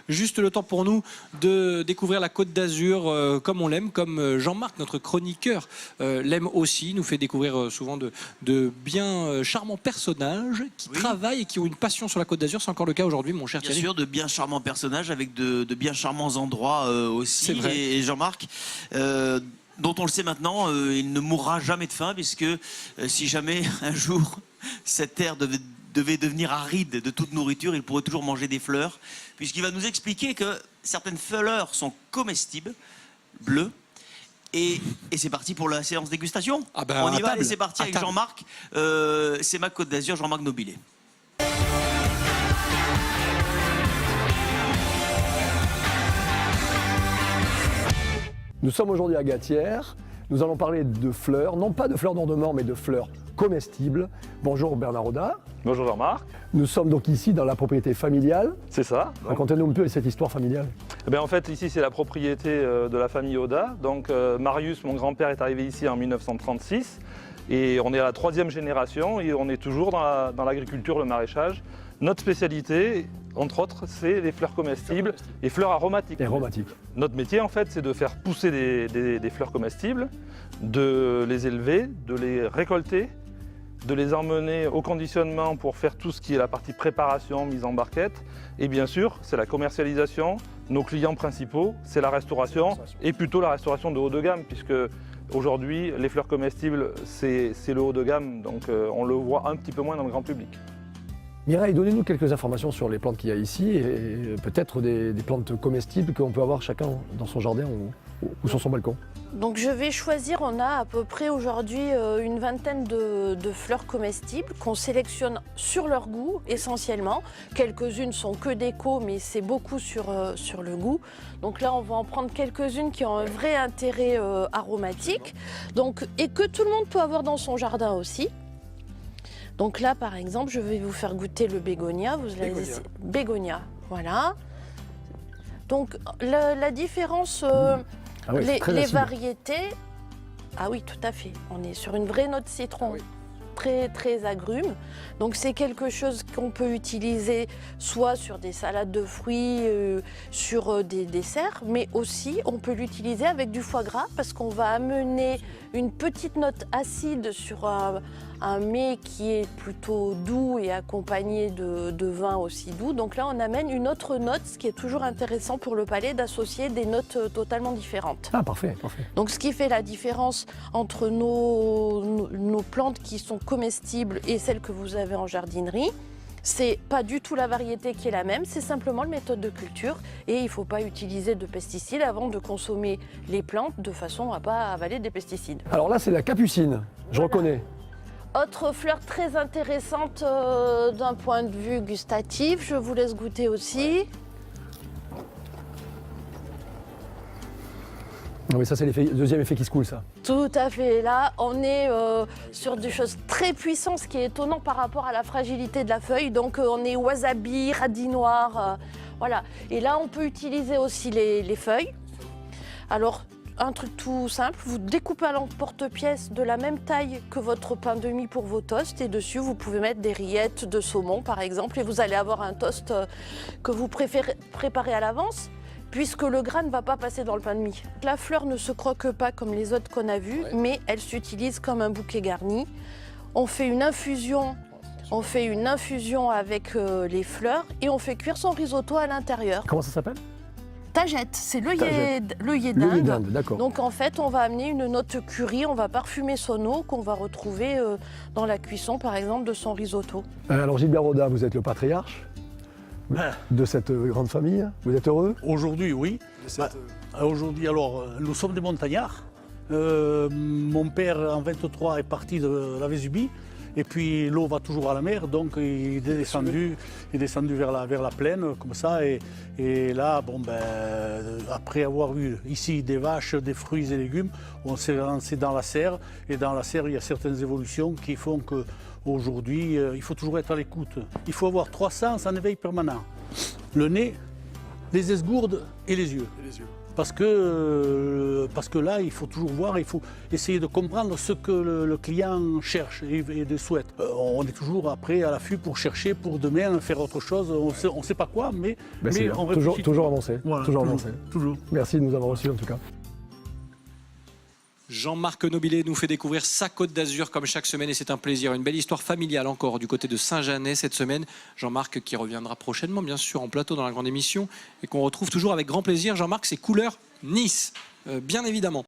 Juste le temps pour nous de découvrir la Côte d'Azur comme on l'aime, comme Jean-Marc, notre chroniqueur, l'aime aussi. Il nous fait découvrir souvent de bien charmants personnages qui travaillent et qui ont une passion sur la Côte d'Azur. C'est encore le cas aujourd'hui, mon cher Thierry. Bien sûr, de bien charmants personnages avec de bien charmants endroits aussi. C'est vrai. Et Jean-Marc, dont on le sait maintenant, il ne mourra jamais de faim, puisque si jamais un jour cette terre devait devenir aride de toute nourriture, il pourrait toujours manger des fleurs, puisqu'il va nous expliquer que certaines fleurs sont comestibles, bleues, et c'est parti pour la séance dégustation. Ah ben, on y va, table. et c'est parti avec Jean-Marc, c'est ma Côte d'Azur, Jean-Marc Nobilet. Nous sommes aujourd'hui à Gatière. Nous allons parler de fleurs, non pas de fleurs d'ornement, mais de fleurs comestibles. Bonjour Bernard Oda. Bonjour Jean-Marc. Nous sommes donc ici dans la propriété familiale. C'est ça. Racontez-nous un peu cette histoire familiale. Eh bien, en fait, ici, c'est la propriété de la famille Oda. Donc, Marius, mon grand-père, est arrivé ici en 1936. Et on est à la 3e génération et on est toujours dans l'agriculture, le maraîchage. Notre spécialité, entre autres, c'est les fleurs comestibles et fleurs aromatiques. Et aromatiques. Notre métier, en fait, c'est de faire pousser des fleurs comestibles, de les élever, de les récolter, de les emmener au conditionnement pour faire tout ce qui est la partie préparation, mise en barquette. Et bien sûr, c'est la commercialisation. Nos clients principaux, c'est la restauration et plutôt la restauration de haut de gamme, puisque aujourd'hui, les fleurs comestibles, c'est le haut de gamme, donc on le voit un petit peu moins dans le grand public. Mireille, donnez-nous quelques informations sur les plantes qu'il y a ici et peut-être des plantes comestibles qu'on peut avoir chacun dans son jardin ou sur son balcon. Donc je vais choisir, on a à peu près aujourd'hui une vingtaine de fleurs comestibles qu'on sélectionne sur leur goût essentiellement. Quelques-unes sont que déco, mais c'est beaucoup sur le goût. Donc là on va en prendre quelques-unes qui ont un vrai intérêt aromatique et que tout le monde peut avoir dans son jardin aussi. Donc là, par exemple, je vais vous faire goûter le bégonia. Bégonia, voilà. Donc la différence, les variétés. Ah oui, tout à fait. On est sur une vraie note citron. Ah oui. Très, très agrumes. Donc c'est quelque chose qu'on peut utiliser soit sur des salades de fruits, sur des desserts, mais aussi on peut l'utiliser avec du foie gras parce qu'on va amener une petite note acide sur un mets qui est plutôt doux et accompagné de vin aussi doux. Donc là on amène une autre note, ce qui est toujours intéressant pour le palais d'associer des notes totalement différentes. Ah parfait, parfait. Donc ce qui fait la différence entre nos plantes qui sont comestibles et celles que vous avez en jardinerie, c'est pas du tout la variété qui est la même, c'est simplement la méthode de culture et il ne faut pas utiliser de pesticides avant de consommer les plantes de façon à ne pas avaler des pesticides. Alors là c'est la capucine, je reconnais. Autre fleur très intéressante d'un point de vue gustatif, je vous laisse goûter aussi. Oui, ça c'est le deuxième effet qui se coule, ça. Tout à fait. Là, on est sur des choses très puissantes, ce qui est étonnant par rapport à la fragilité de la feuille. Donc, on est wasabi, radis noir, voilà. Et là, on peut utiliser aussi les feuilles. Alors, un truc tout simple, vous découpez à l'emporte-pièce de la même taille que votre pain de mie pour vos toasts et dessus vous pouvez mettre des rillettes de saumon par exemple et vous allez avoir un toast que vous préparez à l'avance puisque le gras ne va pas passer dans le pain de mie. La fleur ne se croque pas comme les autres qu'on a vues, mais elle s'utilise comme un bouquet garni. On fait une infusion avec les fleurs et on fait cuire son risotto à l'intérieur. Comment ça s'appelle ? Tagette, c'est l'œillet d'Inde. D'accord. Donc en fait, on va amener une note curry, on va parfumer son eau qu'on va retrouver dans la cuisson, par exemple, de son risotto. Alors Gilbert Roda, vous êtes le patriarche de cette grande famille. Vous êtes heureux ? Aujourd'hui, oui. Aujourd'hui, alors, nous sommes des montagnards. Mon père, en 23, est parti de la Vésubie. Et puis l'eau va toujours à la mer, donc il est descendu vers la plaine, comme ça. Et là, bon, après avoir eu ici des vaches, des fruits et légumes, on s'est lancé dans la serre. Et dans la serre, il y a certaines évolutions qui font qu'aujourd'hui, il faut toujours être à l'écoute. Il faut avoir 3 sens en éveil permanent. Le nez, les esgourdes et les yeux. Parce que là, il faut toujours voir, il faut essayer de comprendre ce que le client cherche et souhaite. On est toujours après à l'affût pour chercher pour demain faire autre chose. On ne sait pas quoi, mais on réfléchit. Toujours avancer. Voilà, toujours avancer. Toujours. Merci de nous avoir reçus en tout cas. Jean-Marc Nobilet nous fait découvrir sa Côte d'Azur comme chaque semaine et c'est un plaisir. Une belle histoire familiale encore du côté de Saint-Jeannet cette semaine. Jean-Marc qui reviendra prochainement bien sûr en plateau dans la grande émission et qu'on retrouve toujours avec grand plaisir. Jean-Marc, c'est couleur Nice, bien évidemment.